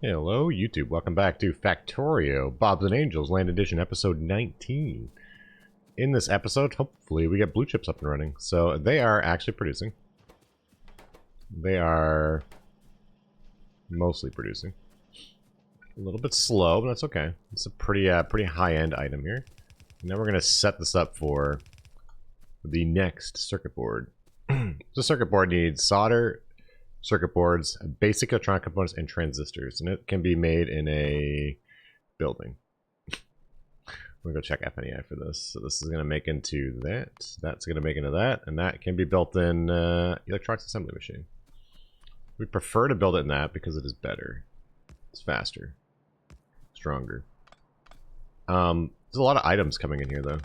Hello, YouTube. Welcome back to Factorio, Bobs and Angels Land Edition, episode 19. In this episode, hopefully, we get blue chips up and running. So they are actually producing. They are mostly producing. A little bit slow, but that's okay. It's a pretty high-end item here. And now we're going to set this up for the next circuit board. The circuit board needs solder, circuit boards, basic electronic components, and transistors. And it can be made in a building. I'm going to go check FNEI for this. So this is going to make into that. That's going to make into that. And that can be built in electronics assembly machine. We prefer to build it in that because it is better. It's faster. Stronger. There's a lot of items coming in here, though.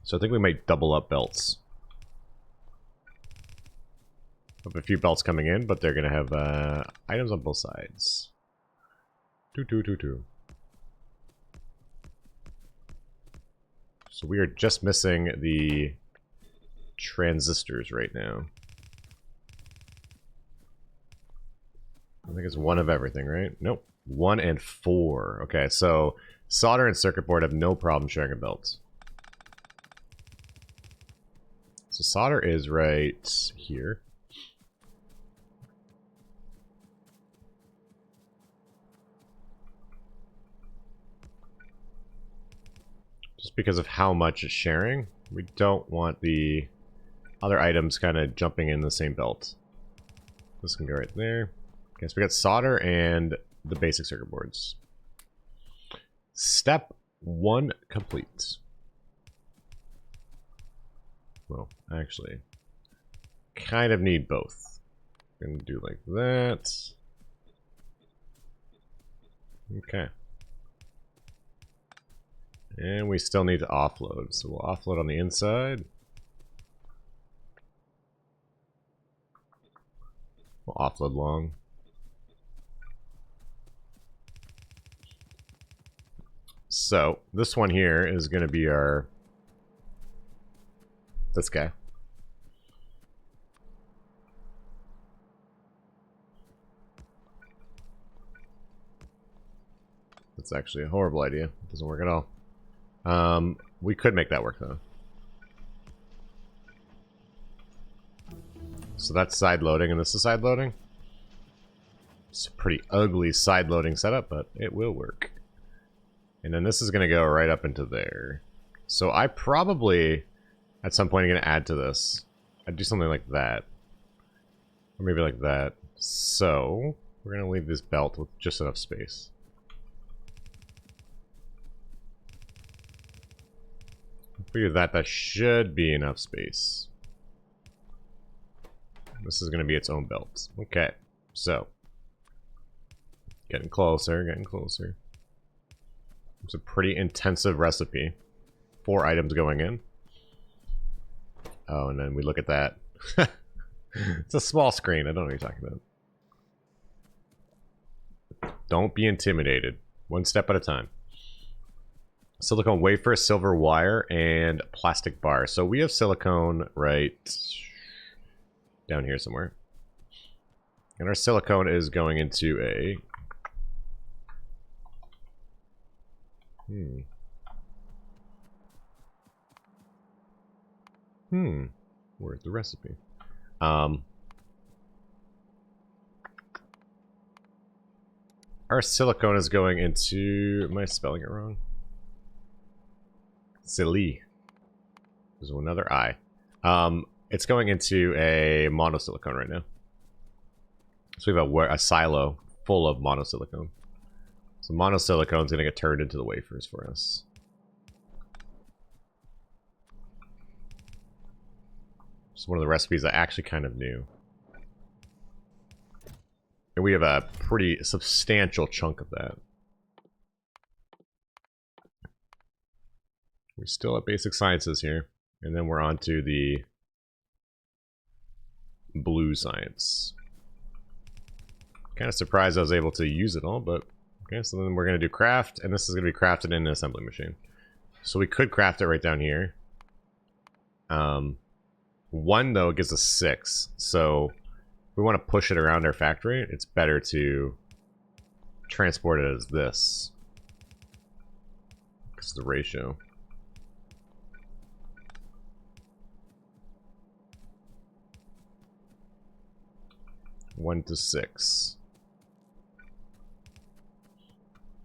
So I think we might double up belts. I have a few belts coming in, but they're going to have items on both sides. Two. So we are just missing the transistors right now. I think it's one of everything, right? Nope. 1 and 4. Okay, so solder and circuit board have no problem sharing a belt. So solder is right here. Just because of how much it's sharing, we don't want the other items kind of jumping in the same belt. This can go right there. Okay, so we got solder and the basic circuit boards. Step 1 complete. Well, actually, kind of need both. I'm gonna do like that. Okay. And we still need to offload, so we'll offload on the inside. We'll offload long. So, this one here is going to be this guy. That's actually a horrible idea. It doesn't work at all. We could make that work, though. So that's side loading, and this is side loading. It's a pretty ugly side loading setup, but it will work. And then this is going to go right up into there. So I probably, at some point, am going to add to this. I'd do something like that. Or maybe like that. So, we're going to leave this belt with just enough space. Figure that should be enough space. This is going to be its own belt. Okay, so getting closer, getting closer. It's a pretty intensive recipe. 4 items going in. Oh, and then we look at that. It's a small screen. I don't know what you're talking about. Don't be intimidated. One step at a time. Silicone wafer, silver wire, and plastic bar. So we have silicone right down here somewhere. And our silicone is going into a... Where's the recipe? Our silicone is going into... Am I spelling it wrong? Silly. There's another I. It's going into a monosilicone right now. So we have a silo full of monosilicone. So monosilicone is going to get turned into the wafers for us. It's one of the recipes I actually kind of knew. And we have a pretty substantial chunk of that. We're still at basic sciences here. And then we're on to the blue science. Kind of surprised I was able to use it all, but okay, so then we're going to do craft, and this is going to be crafted in an assembly machine. So we could craft it right down here. 1, though, gives us 6. So if we want to push it around our factory, it's better to transport it as this. Because of the ratio. One to 6.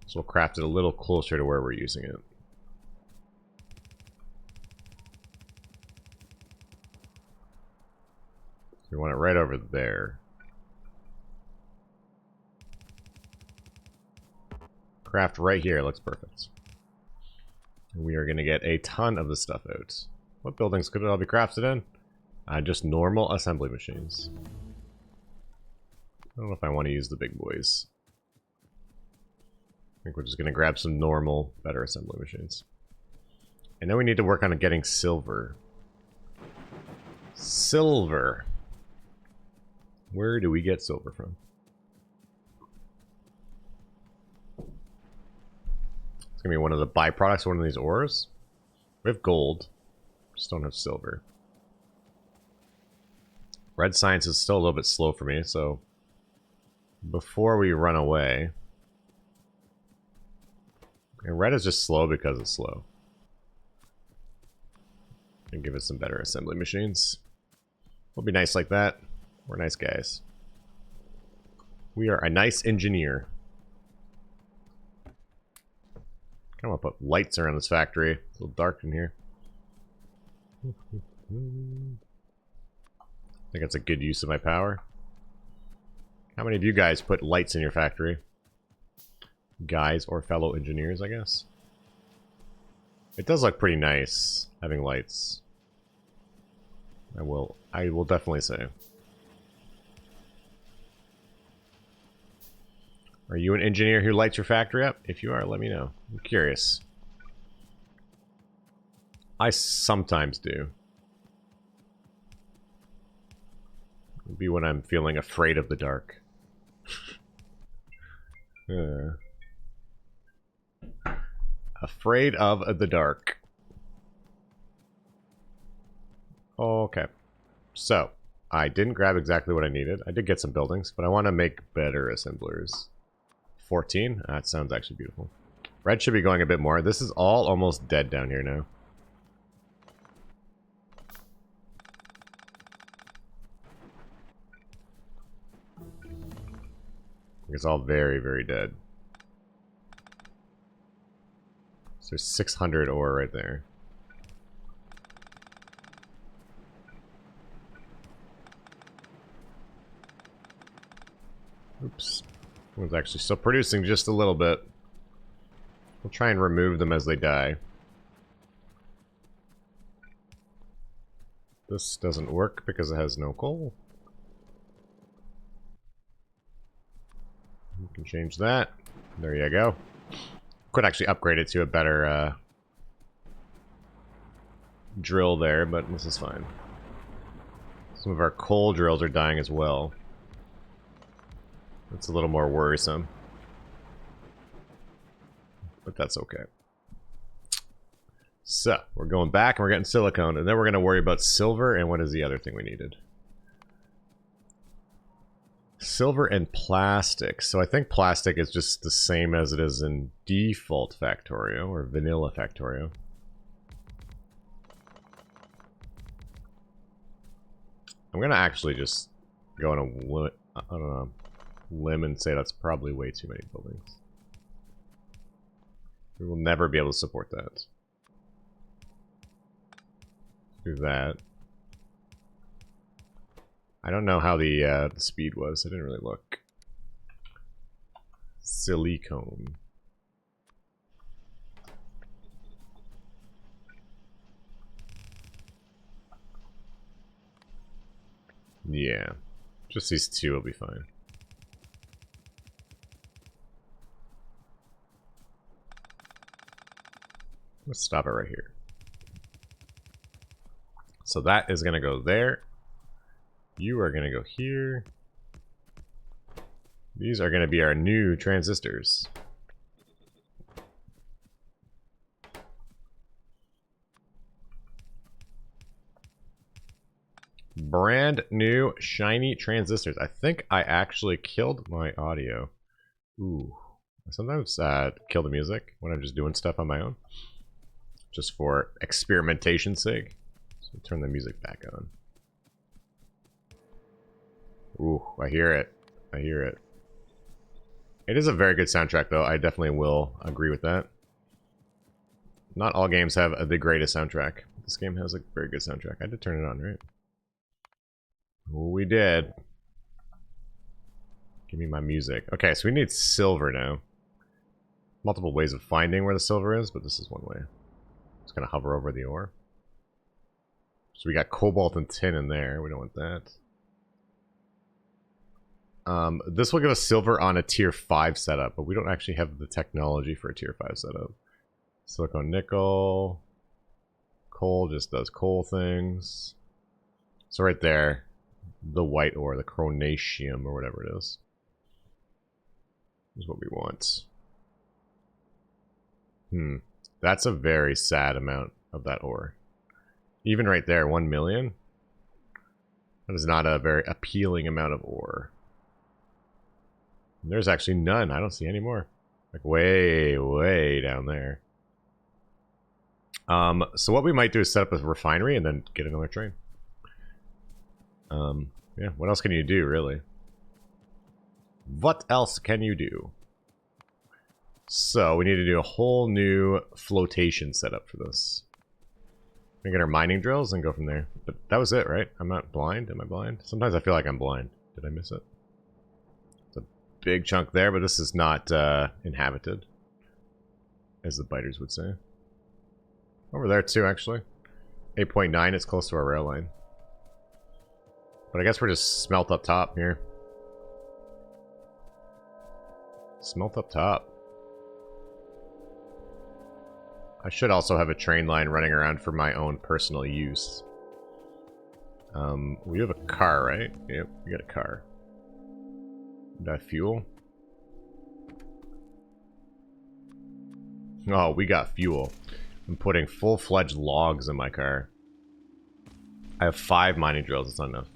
So we'll craft it a little closer to where we're using it. We want it right over there. Craft right here looks perfect. We are going to get a ton of this stuff out. What buildings could it all be crafted in? Just normal assembly machines. I don't know if I want to use the big boys. I think we're just going to grab some normal, better assembly machines. And then we need to work on getting silver. Silver. Where do we get silver from? It's going to be one of the byproducts of one of these ores. We have gold. Just don't have silver. Red science is still a little bit slow for me, so before we run away... And red is just slow because it's slow. And give it some better assembly machines. We'll be nice like that. We're nice guys. We are a nice engineer. Kind of want to put lights around this factory. It's a little dark in here. I think that's a good use of my power. How many of you guys put lights in your factory? Guys or fellow engineers, I guess. It does look pretty nice having lights. I will definitely say. Are you an engineer who lights your factory up? If you are, let me know. I'm curious. I sometimes do. It'd be when I'm feeling afraid of the dark. Afraid of the dark. Okay. So, I didn't grab exactly what I needed. I did get some buildings, but I want to make better assemblers. 14? That sounds actually beautiful. Red should be going a bit more. This is all almost dead down here now. It's all very, very dead. So there's 600 ore right there. Oops. One's actually still producing just a little bit. We'll try and remove them as they die. This doesn't work because it has no coal. You can change that. There you go. Could actually upgrade it to a better drill there, but this is fine. Some of our coal drills are dying as well. That's a little more worrisome. But that's okay. So, we're going back and we're getting silicone, and then we're going to worry about silver, and what is the other thing we needed? Silver and plastic. So I think plastic is just the same as it is in default Factorio, or vanilla Factorio. I'm going to actually just go on a, I don't know, limb and say that's probably way too many buildings. We will never be able to support that. Do that. I don't know how the speed was. I didn't really look. Silicone. Yeah. Just these two will be fine. Let's stop it right here. So that is going to go there. You are going to go here. These are going to be our new transistors. Brand new shiny transistors. I think I actually killed my audio. Ooh. I sometimes kill the music when I'm just doing stuff on my own. Just for experimentation's sake. So turn the music back on. Ooh, I hear it. I hear it. It is a very good soundtrack, though. I definitely will agree with that. Not all games have the greatest soundtrack. This game has a very good soundtrack. I did turn it on, right? We did. Give me my music. Okay, so we need silver now. Multiple ways of finding where the silver is, but this is one way. Just gonna hover over the ore. So we got cobalt and tin in there. We don't want that. This will give us silver on a tier 5 setup, but we don't actually have the technology for a tier 5 setup. Silicon nickel. Coal just does coal things. So right there, the white ore, the chronacium or whatever it is what we want. That's a very sad amount of that ore. Even right there, 1 million. That is not a very appealing amount of ore. And there's actually none. I don't see any more. Like way, way down there. So what we might do is set up a refinery and then get another train. Yeah, what else can you do, really? What else can you do? So, we need to do a whole new flotation setup for this. We get our mining drills and go from there. But that was it, right? I'm not blind? Am I blind? Sometimes I feel like I'm blind. Did I miss it? It's a big chunk there, but this is not inhabited. As the biters would say. Over there too, actually. 8.9, it's close to our rail line. But I guess we're just smelt up top here. Smelt up top. I should also have a train line running around for my own personal use. We have a car, right? Yep, we got a car. Do I have fuel? Oh, we got fuel. I'm putting full-fledged logs in my car. I have 5 mining drills, it's not enough.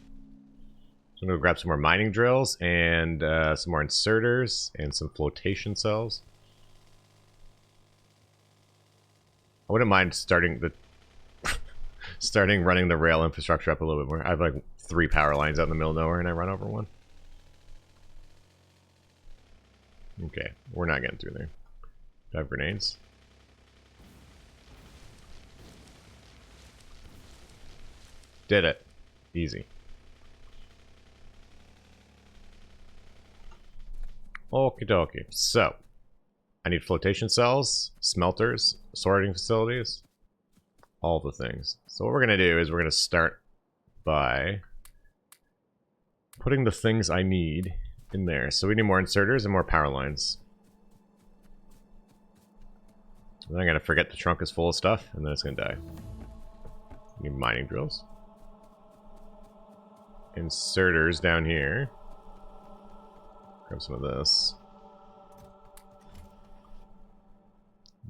So I'm going to grab some more mining drills and some more inserters and some flotation cells. I wouldn't mind starting running the rail infrastructure up a little bit more. I have like 3 power lines out in the middle of nowhere and I run over one. Okay, we're not getting through there. Do I have grenades? Did it. Easy. Okie dokie. So, I need flotation cells, smelters, sorting facilities, all the things. So what we're going to do is we're going to start by putting the things I need in there. So we need more inserters and more power lines. And then I'm going to forget the trunk is full of stuff, and then it's going to die. We need mining drills. Inserters down here. Grab some of this.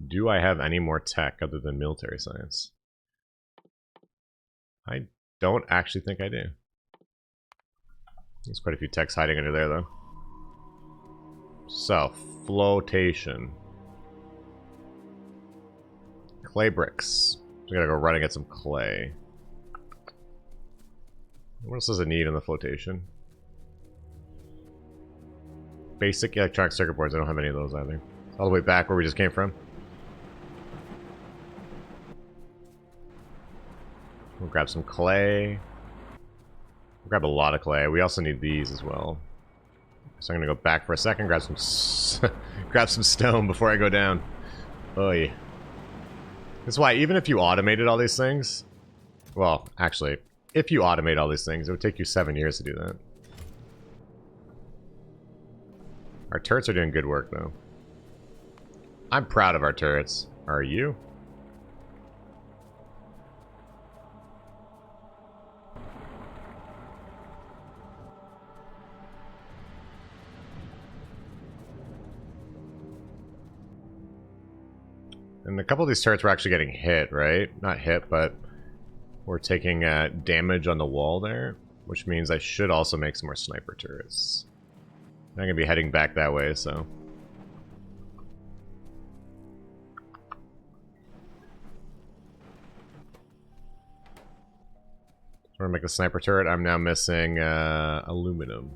Do I have any more tech other than military science? I don't actually think I do. There's quite a few techs hiding under there, though. So, flotation. Clay bricks. We gotta go run and get some clay. What else does it need in the flotation? Basic electronic circuit boards. I don't have any of those either. All the way back where we just came from. We'll grab some clay. We'll grab a lot of clay. We also need these as well. So I'm gonna go back for a second, grab some grab some stone before I go down. Oh yeah. That's why even if you automated all these things, well, actually, if you automate all these things, it would take you 7 years to do that. Our turrets are doing good work, though. I'm proud of our turrets. Are you? And a couple of these turrets were actually getting hit, right? Not hit, but we're taking damage on the wall there, which means I should also make some more sniper turrets. I'm going to be heading back that way, so... We're gonna make a sniper turret. I'm now missing aluminum.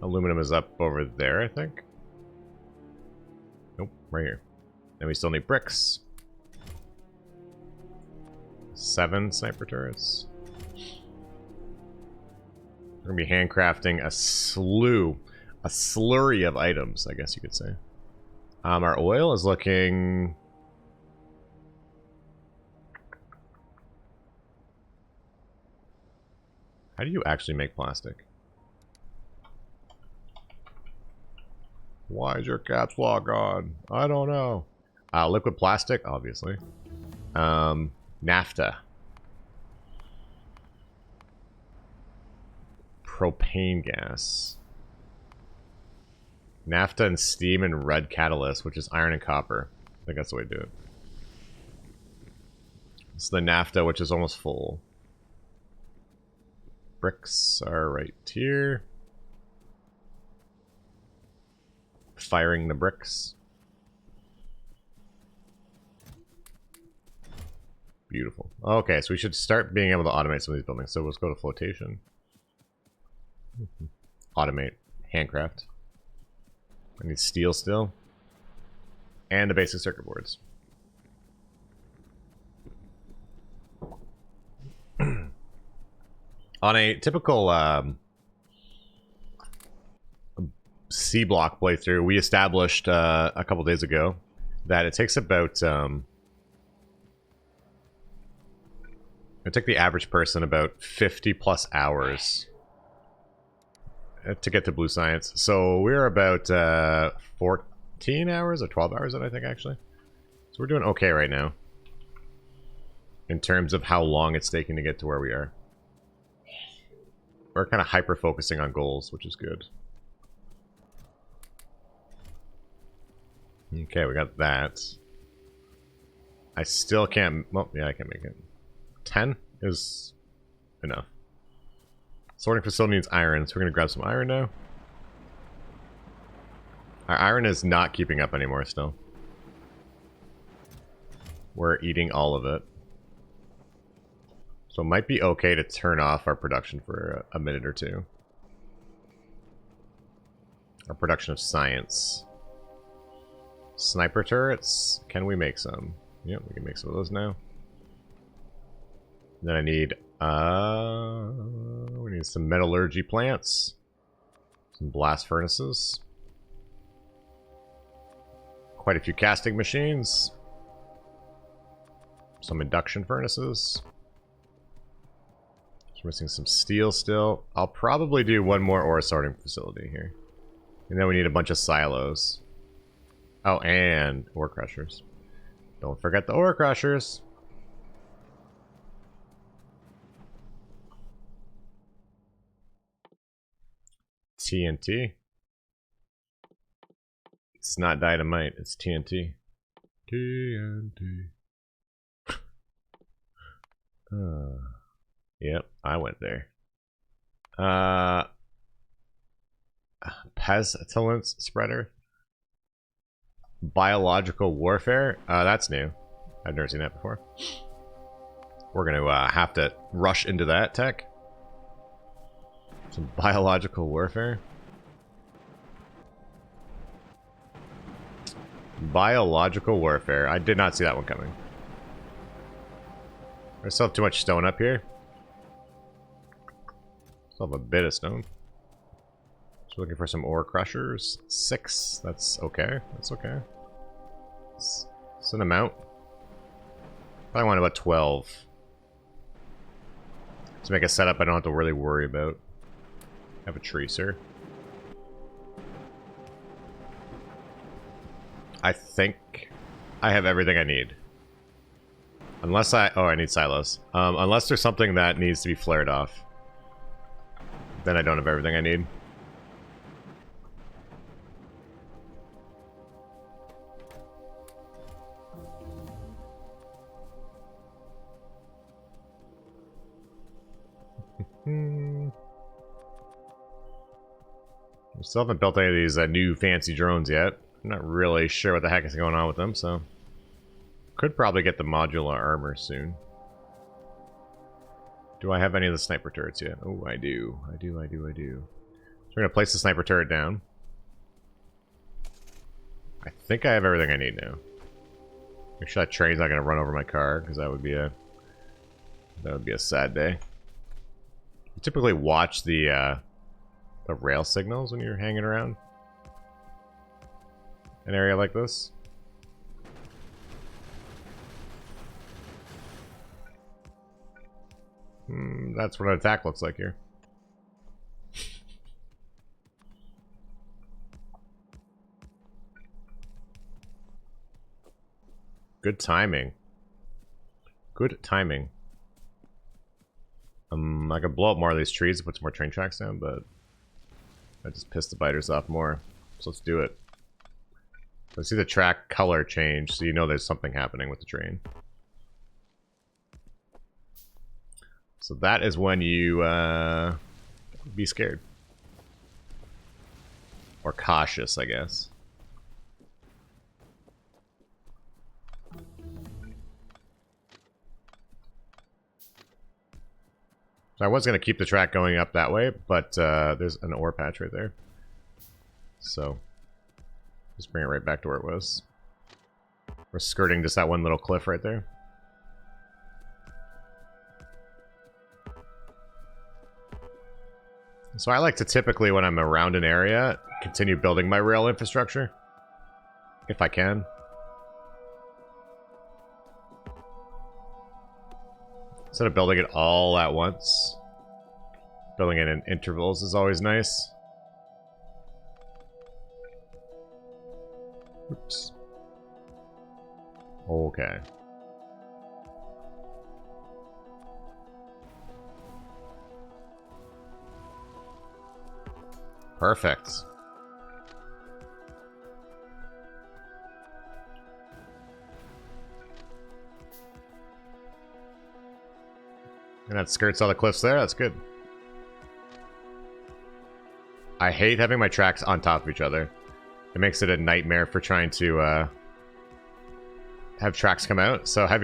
Aluminum is up over there, I think. Nope, right here. And we still need bricks. 7 sniper turrets. We're gonna be handcrafting a slurry of items, I guess you could say. Our oil is looking... How do you actually make plastic? Why is your caps lock on? I don't know. Liquid plastic, obviously. Naphtha. Propane gas. Naphtha and steam and red catalyst, which is iron and copper. I think that's the way to do it. It's the naphtha, which is almost full. Bricks are right here. Firing the bricks. Beautiful. Okay, so we should start being able to automate some of these buildings. So let's go to flotation. Automate. Handcraft. I need steel still. And the basic circuit boards. On a typical C block playthrough, we established a couple days ago that it takes about it took the average person about 50 plus hours to get to blue science. So we're about 14 hours or 12 hours in, I think, actually. So we're doing okay right now in terms of how long it's taking to get to where we are. We're kind of hyper-focusing on goals, which is good. Okay, we got that. I still can't... Well, yeah, I can make it. 10 is enough. Sorting facility needs iron, so we're going to grab some iron now. Our iron is not keeping up anymore still. We're eating all of it. So it might be okay to turn off our production for a minute or two. Our production of science. Sniper turrets. Can we make some? Yep, we can make some of those now. Then I need, we need some metallurgy plants. Some blast furnaces. Quite a few casting machines. Some induction furnaces. Just missing some steel still. I'll probably do one more ore sorting facility here. And then we need a bunch of silos. Oh, and ore crushers. Don't forget the ore crushers. TNT. It's not dynamite, it's TNT. TNT. Yep, I went there. Pestilence spreader. Biological warfare. That's new. I've never seen that before. We're gonna have to rush into that tech. Some biological warfare. Biological warfare. I did not see that one coming. I still have too much stone up here. Still have a bit of stone. Just looking for some ore crushers. 6. That's okay. That's okay. It's an amount. I want about 12. To make a setup I don't have to really worry about. I have a tracer. I think I have everything I need. Unless I... Oh, I need silos. Unless there's something that needs to be flared off. Then I don't have everything I need. We still haven't built any of these new fancy drones yet. I'm not really sure what the heck is going on with them, so... Could probably get the modular armor soon. Do I have any of the sniper turrets yet? Oh, I do. I do. So we're going to place the sniper turret down. I think I have everything I need now. Make sure that train's not going to run over my car, because that would be a sad day. You typically watch the rail signals when you're hanging around an area like this. That's what an attack looks like here. Good timing. Good timing. I could blow up more of these trees to put some more train tracks down, but I just pissed the biters off more. So let's do it. I see the track color change, so you know there's something happening with the train. So that is when you be scared. Or cautious, I guess. So I was going to keep the track going up that way, but there's an ore patch right there. So just bring it right back to where it was. We're skirting just that one little cliff right there. So I like to typically, when I'm around an area, continue building my rail infrastructure. If I can. Instead of building it all at once. Building it in intervals is always nice. Oops. Okay. Perfect. And that skirts all the cliffs there. That's good. I hate having my tracks on top of each other. It makes it a nightmare for trying to have tracks come out. So have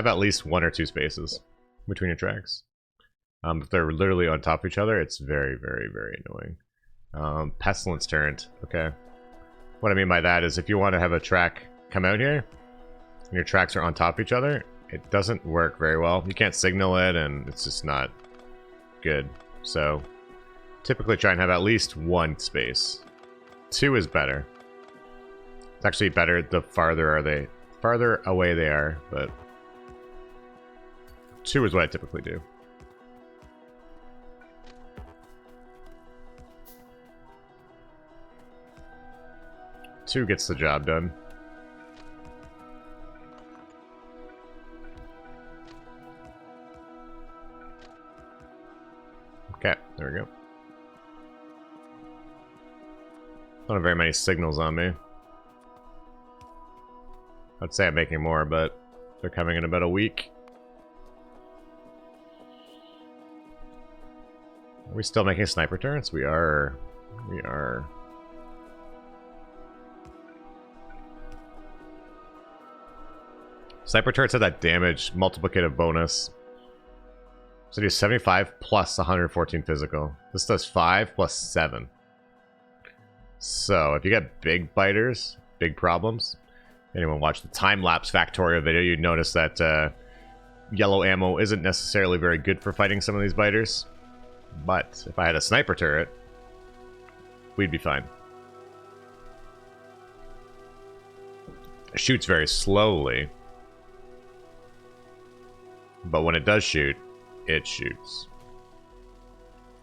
at least 1 or 2 spaces between your tracks. If they're literally on top of each other, it's very, very, very annoying. Pestilence turret. Okay. What I mean by that is if you want to have a track come out here, and your tracks are on top of each other, it doesn't work very well. You can't signal it, and it's just not good. So typically try and have at least 1 space. 2 is better. It's actually better the farther away they are, but 2 is what I typically do. Two gets the job done. Okay, there we go. Don't have very many signals on me. I'd say I'm making more, but they're coming in about a week. Are we still making sniper turrets? We are. We are. Sniper turrets have that damage multiplicative bonus. So do 75 plus 114 physical. This does 5 plus 7. So if you get big biters, big problems, anyone watch the time-lapse Factorio video, you'd notice that yellow ammo isn't necessarily very good for fighting some of these biters. But if I had a sniper turret, we'd be fine. It shoots very slowly. But when it does shoot, it shoots.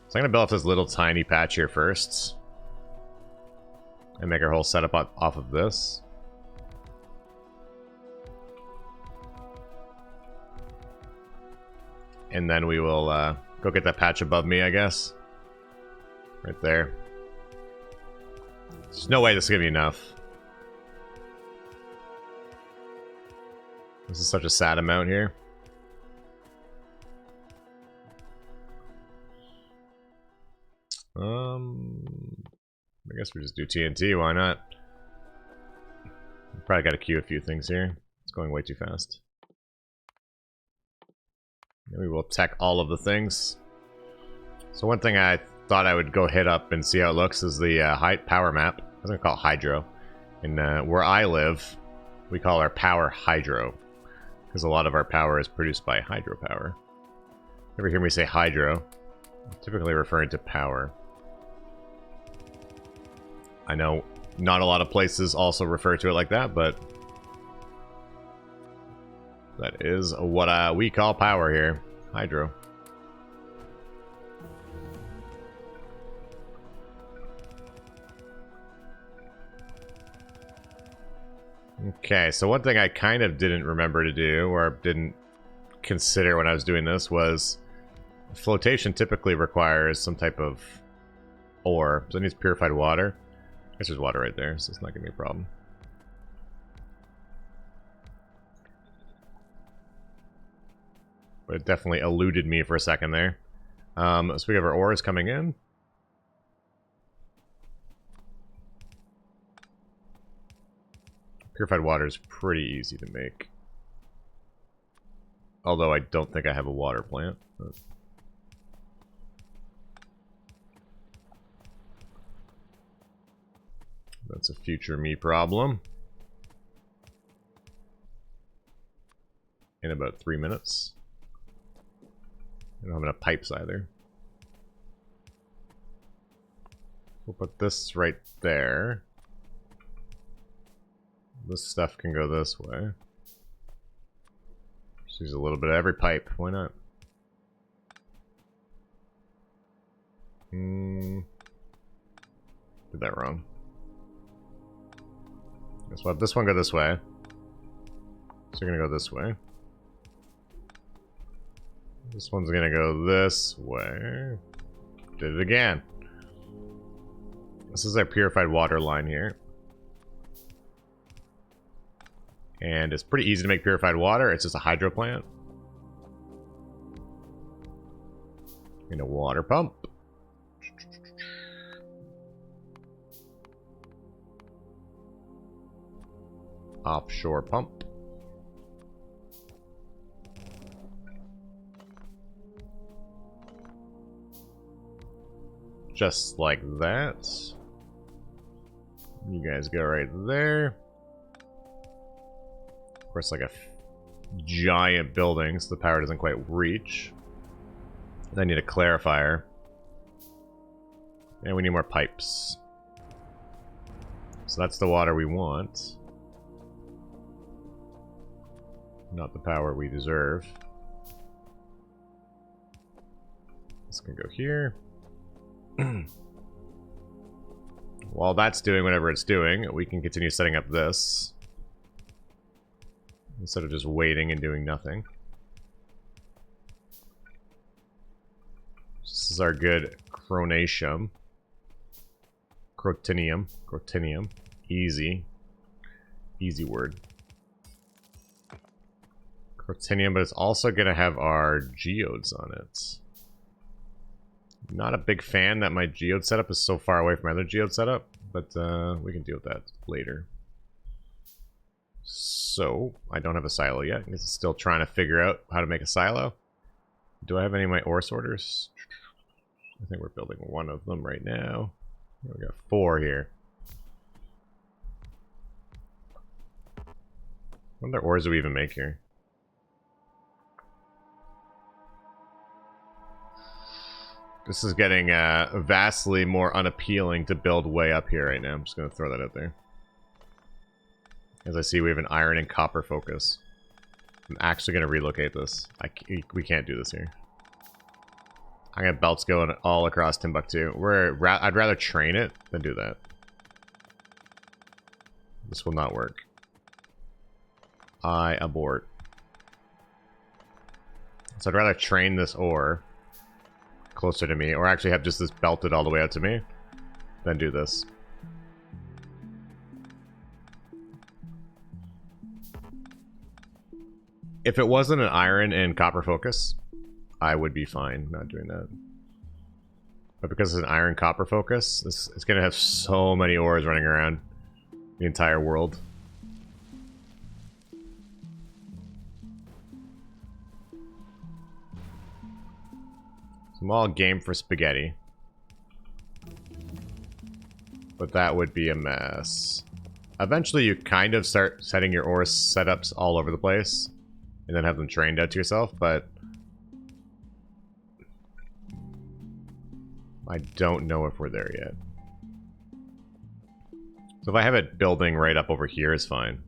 So I'm going to build up this little tiny patch here first. And make our whole setup off of this. And then we will go get that patch above me, I guess. Right there. There's no way this is going to be enough. This is such a sad amount here. I guess we just do TNT, why not? Probably got to queue a few things here. Let's going way too fast. And we will check all of the things. So one thing I thought I would go hit up and see how it looks is the power map. I was going to call it hydro. And where I live, we call our power hydro. Because a lot of our power is produced by hydropower. Ever hear me say hydro? I'm typically referring to power. I know not a lot of places also refer to it like that, but that is what we call power here. Hydro. Okay, so one thing I kind of didn't remember to do, or didn't consider when I was doing this, was flotation typically requires some type of ore. So it needs purified water. I guess there's water right there, so it's not going to be a problem. But it definitely eluded me for a second there. So we have our ores coming in. Purified water is pretty easy to make. Although I don't think I have a water plant. But... that's a future me problem. In about 3 minutes. I don't have enough pipes either. We'll put this right there. This stuff can go this way. Just use a little bit of every pipe. Why not? Did that wrong. Guess what? This one go this way. So you're gonna go this way. This one's gonna go this way. Did it again. This is our purified water line here. And it's pretty easy to make purified water. It's just a hydro plant. And a water pump. Offshore pump. Just like that. You guys go right there. Of course, like a giant building, so the power doesn't quite reach. I need a clarifier. And we need more pipes. So that's the water we want. Not the power we deserve. This can go here. While that's doing whatever it's doing, we can continue setting up this. Instead of just waiting and doing nothing. This is our good chronatium. Crotinium. Crotinium. Easy. Easy word. Crotinium, but it's also going to have our geodes on it. Not a big fan that my geode setup is so far away from my other geode setup, but we can deal with that later. So, I don't have a silo yet. I'm still trying to figure out how to make a silo. Do I have any of my ore sorters? I think we're building one of them right now. We got 4 here. What other ores do we even make here? This is getting vastly more unappealing to build way up here right now. I'm just going to throw that out there. As I see, we have an iron and copper focus. I'm actually going to relocate this. We can't do this here. I got belts going all across Timbuktu. I'd rather train it than do that. This will not work. I abort. So I'd rather train this ore closer to me, or actually have just this belted all the way out to me, than do this. If it wasn't an iron and copper focus, I would be fine not doing that. But because it's an iron copper focus, it's going to have so many ores running around the entire world. I'm all game for spaghetti. But that would be a mess. Eventually you kind of start setting your ore setups all over the place. And then have them trained out to yourself, but... I don't know if we're there yet. So if I have it building right up over here is fine.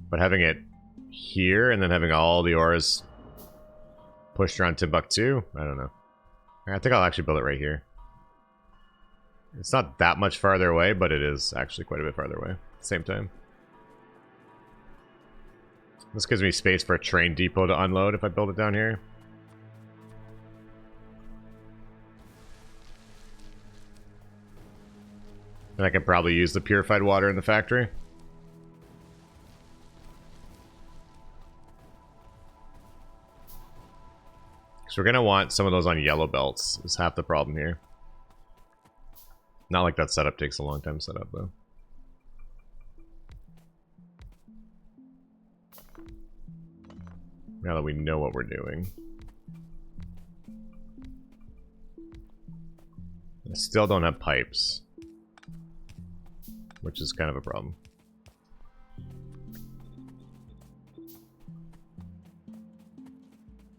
But having it here and then having all the ores pushed around Timbuktu, I don't know. I think I'll actually build it right here. It's not that much farther away, but it is actually quite a bit farther away at the same time. This gives me space for a train depot to unload if I build it down here. And I can probably use the purified water in the factory. So we're going to want some of those on yellow belts, is half the problem here. Not like that setup takes a long time to set up, though. Now that we know what we're doing. I still don't have pipes. Which is kind of a problem.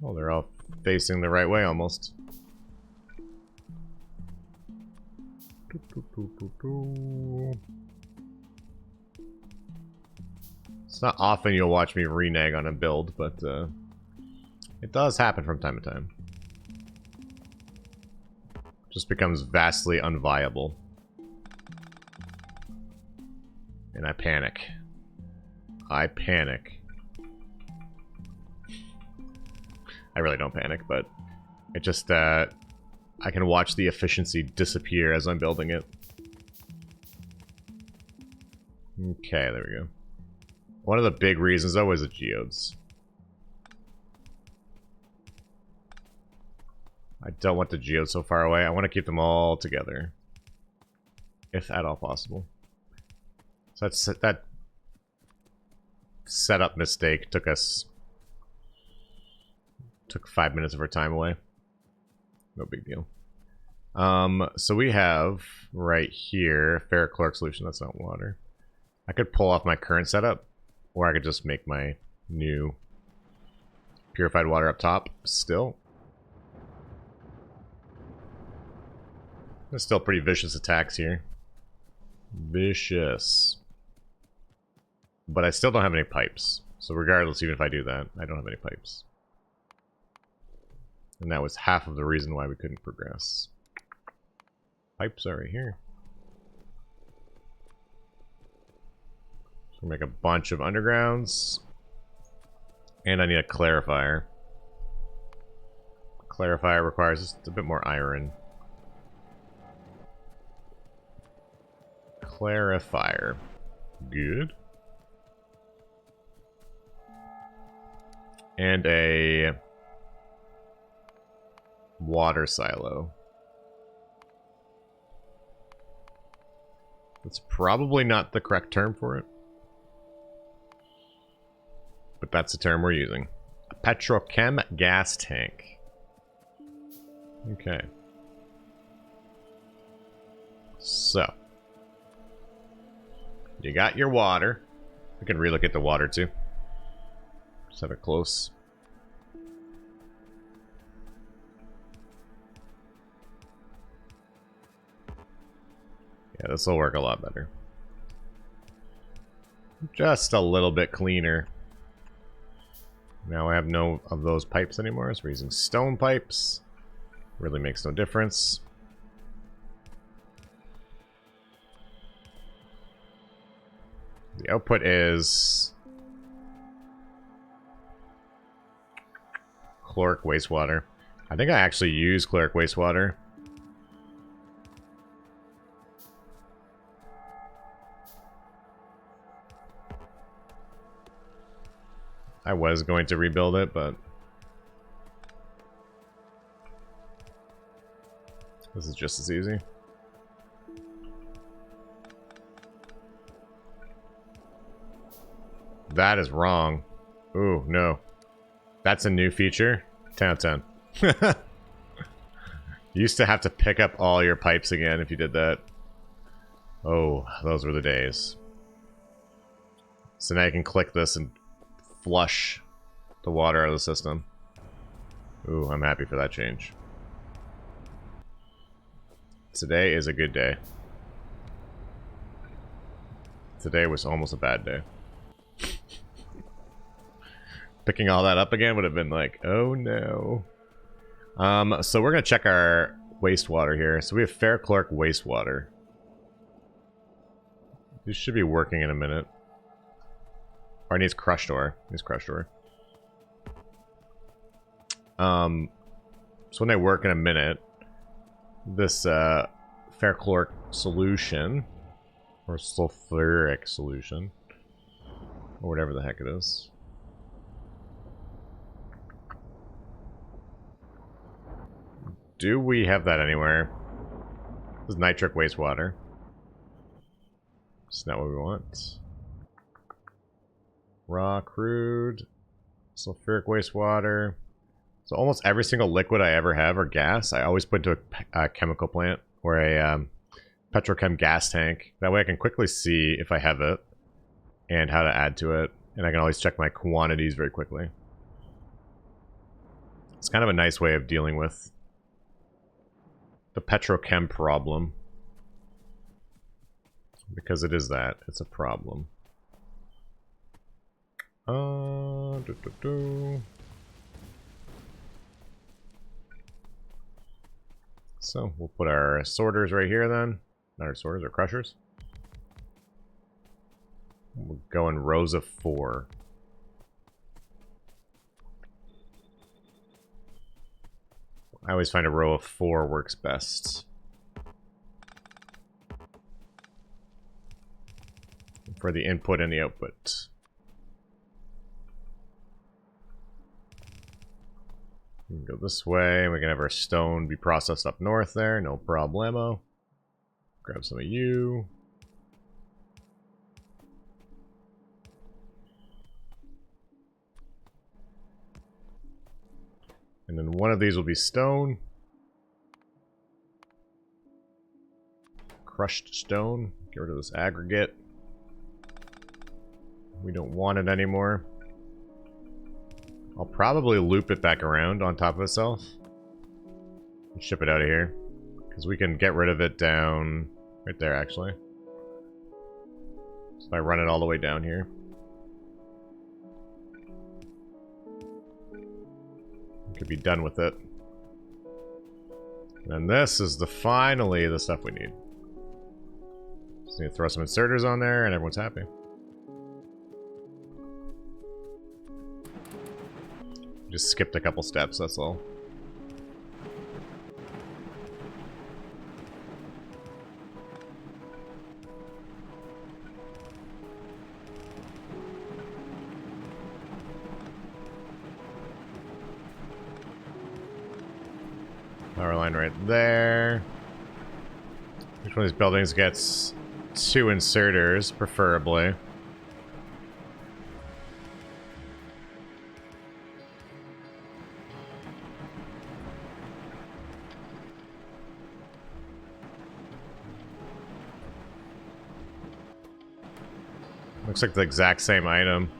Oh, they're all facing the right way almost. It's not often you'll watch me renege on a build, but it does happen from time to time. Just becomes vastly unviable. And I panic. I panic. I really don't panic, but it just, I can watch the efficiency disappear as I'm building it. Okay, there we go. One of the big reasons, though, is the geodes. I don't want the geodes so far away. I want to keep them all together. If at all possible. So that setup mistake took 5 minutes of our time away. No big deal. So we have right here Phera caloric solution. That's not water. I could pull off my current setup, or I could just make my new purified water up top still. There's still pretty vicious attacks here. Vicious. But I still don't have any pipes. So regardless, even if I do that, I don't have any pipes. And that was half of the reason why we couldn't progress. Pipes are right here. So we'll make a bunch of undergrounds. And I need a clarifier. Clarifier requires just a bit more iron. Clarifier. Good. And a water silo. That's probably not the correct term for it. But that's the term we're using. A petrochem gas tank. Okay. So. You got your water. We can relook at the water too. Just have it close. Yeah, this will work a lot better. Just a little bit cleaner. Now I have no of those pipes anymore, so we're using stone pipes. Really makes no difference. The output is caloric wastewater. I think I actually use caloric wastewater. I was going to rebuild it, but this is just as easy. That is wrong. Ooh, no. That's a new feature. 10 out of 10. You used to have to pick up all your pipes again if you did that. Oh, those were the days. So now you can click this and flush the water out of the system. Ooh, I'm happy for that change. Today is a good day. Today was almost a bad day. Picking all that up again would have been like, oh no. So we're gonna check our wastewater here. So we have ferrochloric wastewater. This should be working in a minute. Or it needs crushed ore. It needs crushed ore. So when they work in a minute, this ferrochloric solution, or sulfuric solution, or whatever the heck it is. Do we have that anywhere? This is nitric wastewater. It's not what we want. Raw crude, sulfuric wastewater. So almost every single liquid I ever have or gas, I always put into a chemical plant or a petrochem gas tank. That way I can quickly see if I have it and how to add to it. And I can always check my quantities very quickly. It's kind of a nice way of dealing with the petrochem problem. Because it is that. It's a problem. So we'll put our sorters right here then. Not our sorters, our crushers. We'll go in rows of 4. I always find a row of 4 works best. For the input and the output. We can go this way. We can have our stone be processed up north there. No problemo. Grab some of you. And then one of these will be stone. Crushed stone. Get rid of this aggregate. We don't want it anymore. I'll probably loop it back around on top of itself. And ship it out of here. Because we can get rid of it down right there, actually. So if I run it all the way down here. We could be done with it. And this is finally the stuff we need. Just need to throw some inserters on there and everyone's happy. Just skipped a couple steps, that's all. Power line right there. Each one of these buildings gets 2 inserters, preferably. Looks like the exact same item,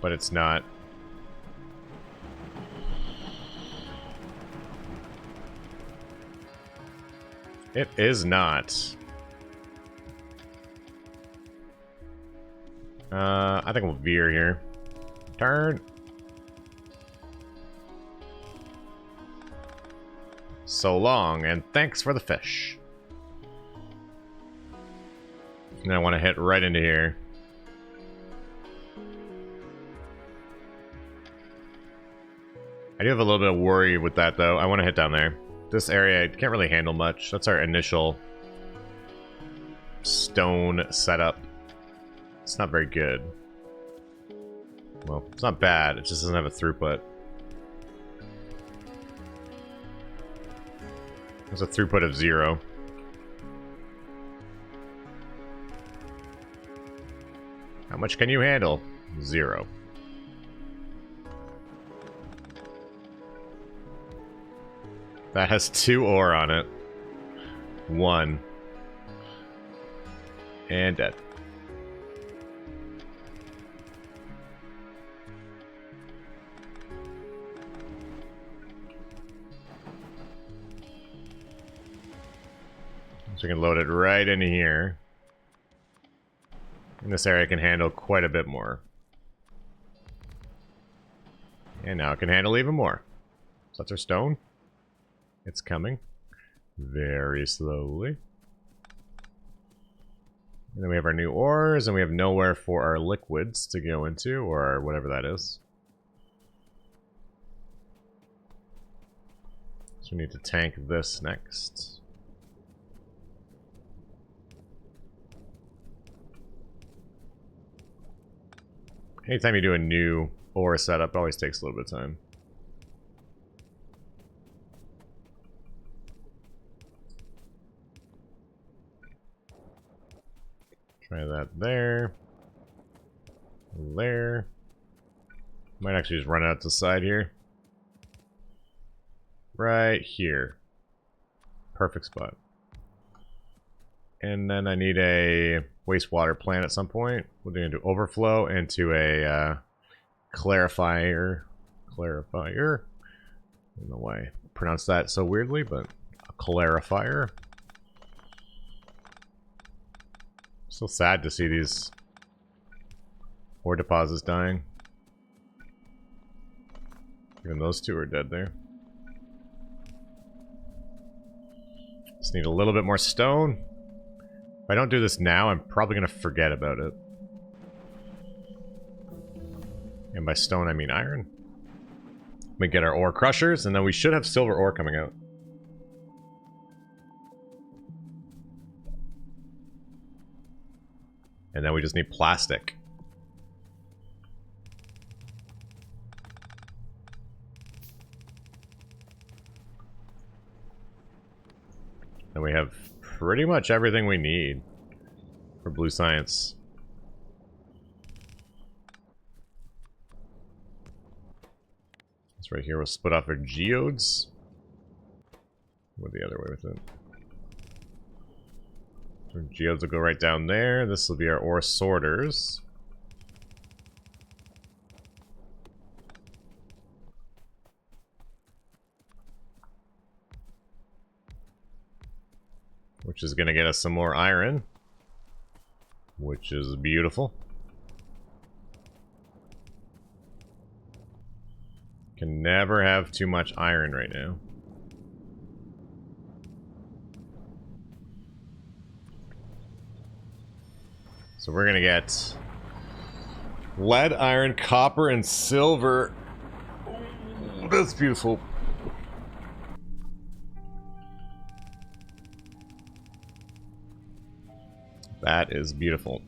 but it's not. It is not. I think we'll veer here. Turn. So long, and thanks for the fish. And I want to hit right into here. I do have a little bit of worry with that, though. I want to hit down there. This area can't really handle much. That's our initial stone setup. It's not very good. Well, it's not bad. It just doesn't have a throughput. There's a throughput of 0. How much can you handle? 0. That has 2 ore on it. 1. And dead. So we can load it right into here. And this area can handle quite a bit more. And now it can handle even more. So that's our stone. It's coming. Very slowly. And then we have our new ores, and we have nowhere for our liquids to go into, or whatever that is. So we need to tank this next. Anytime you do a new ore setup, it always takes a little bit of time. Try that there. There. Might actually just run out to the side here. Right here. Perfect spot. And then I need a wastewater plant at some point. We're going to do overflow into a clarifier. Clarifier. I don't know why I pronounced that so weirdly, but a clarifier. So sad to see these ore deposits dying. Even those 2 are dead there. Just need a little bit more stone. If I don't do this now, I'm probably going to forget about it. And by stone, I mean iron. We get our ore crushers, and then we should have silver ore coming out. And then we just need plastic. And we have pretty much everything we need for blue science. This right here will split off our geodes. Go the other way with it. So geodes will go right down there. This will be our ore sorters. Which is going to get us some more iron. Which is beautiful. Can never have too much iron right now. So we're going to get lead, iron, copper, and silver. Ooh, that's beautiful. That is beautiful.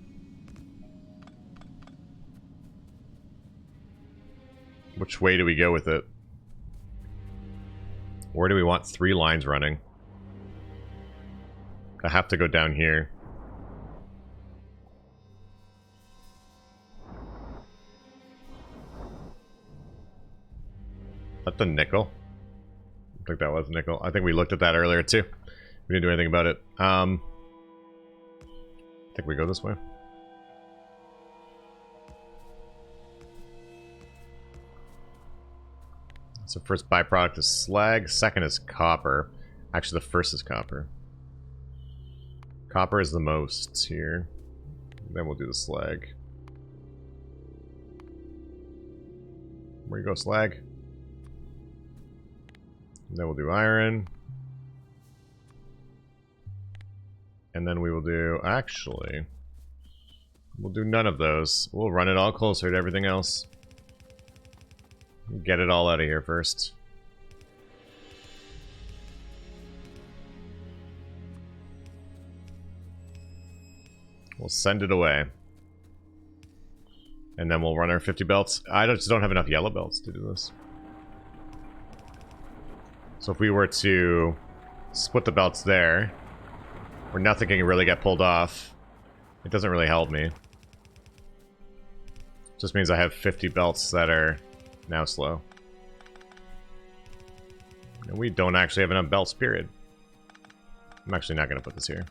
Which way do we go with it? Where do we want 3 lines running? I have to go down here. That's the nickel. I think that was nickel. I think we looked at that earlier too. We didn't do anything about it. I think we go this way. So first byproduct is slag, second is copper. Actually, the first is copper. Copper is the most here. Then we'll do the slag. Where you go, slag? And then we'll do iron. And then we will do, actually, we'll do none of those. We'll run it all closer to everything else. Get it all out of here first. We'll send it away. And then we'll run our 50 belts. I just don't have enough yellow belts to do this. So if we were to split the belts there, where nothing can really get pulled off, it doesn't really help me. It just means I have 50 belts that are now slow. And we don't actually have enough belts, period. I'm actually not going to put this here.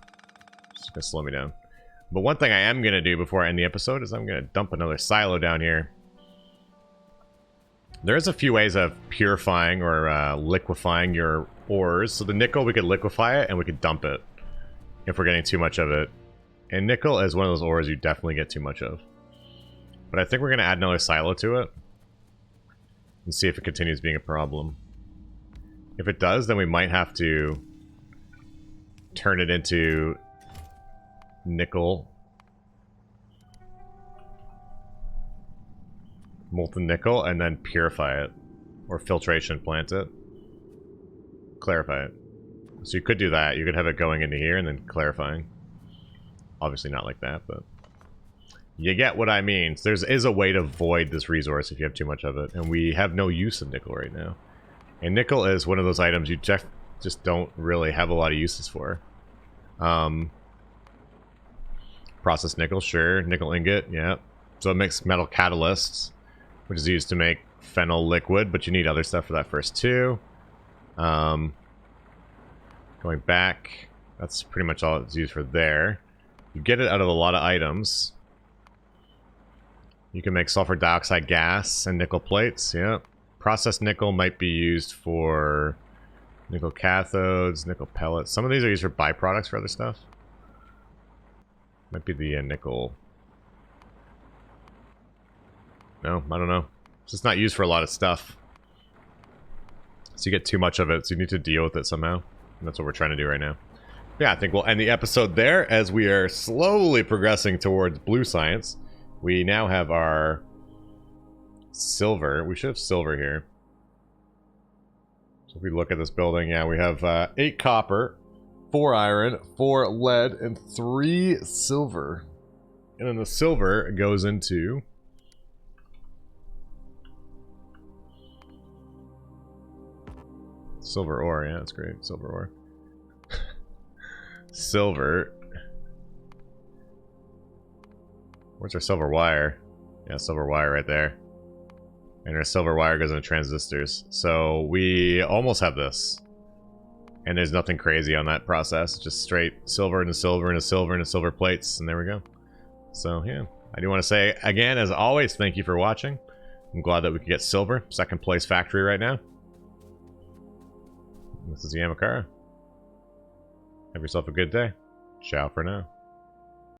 It's just going to slow me down. But one thing I am going to do before I end the episode is I'm going to dump another silo down here. There's a few ways of purifying or liquefying your ores. So the nickel, we could liquefy it and we could dump it if we're getting too much of it. And nickel is one of those ores you definitely get too much of. But I think we're going to add another silo to it and see if it continues being a problem. If it does, then we might have to turn it into nickel. Molten nickel, and then purify it. Or filtration plant it. Clarify it. So you could do that. You could have it going into here and then clarifying. Obviously not like that, but you get what I mean. So there is a way to void this resource if you have too much of it. And we have no use of nickel right now. And nickel is one of those items you just don't really have a lot of uses for. Processed nickel, sure. Nickel ingot, yeah. So it makes metal catalysts, which is used to make phenol liquid, but you need other stuff for that first too. Going back, that's pretty much all it's used for there. You get it out of a lot of items. You can make sulfur dioxide gas and nickel plates, yeah. Processed nickel might be used for nickel cathodes, nickel pellets. Some of these are used for byproducts for other stuff. Might be the nickel. No, I don't know. It's just not used for a lot of stuff. So you get too much of it, so you need to deal with it somehow. And that's what we're trying to do right now. Yeah, I think we'll end the episode there as we are slowly progressing towards blue science. We now have our silver. We should have silver here. So if we look at this building, yeah, we have 8 copper, 4 iron, 4 lead, and 3 silver. And then the silver goes into silver ore. Yeah, that's great. Silver ore. Silver. Where's our silver wire? Yeah, silver wire right there. And our silver wire goes into transistors. So we almost have this. And there's nothing crazy on that process. Just straight silver into silver into silver into silver plates. And there we go. So, yeah. I do want to say, again, as always, thank you for watching. I'm glad that we could get silver. Second place factory right now. This is Yamakara. Have yourself a good day. Ciao for now.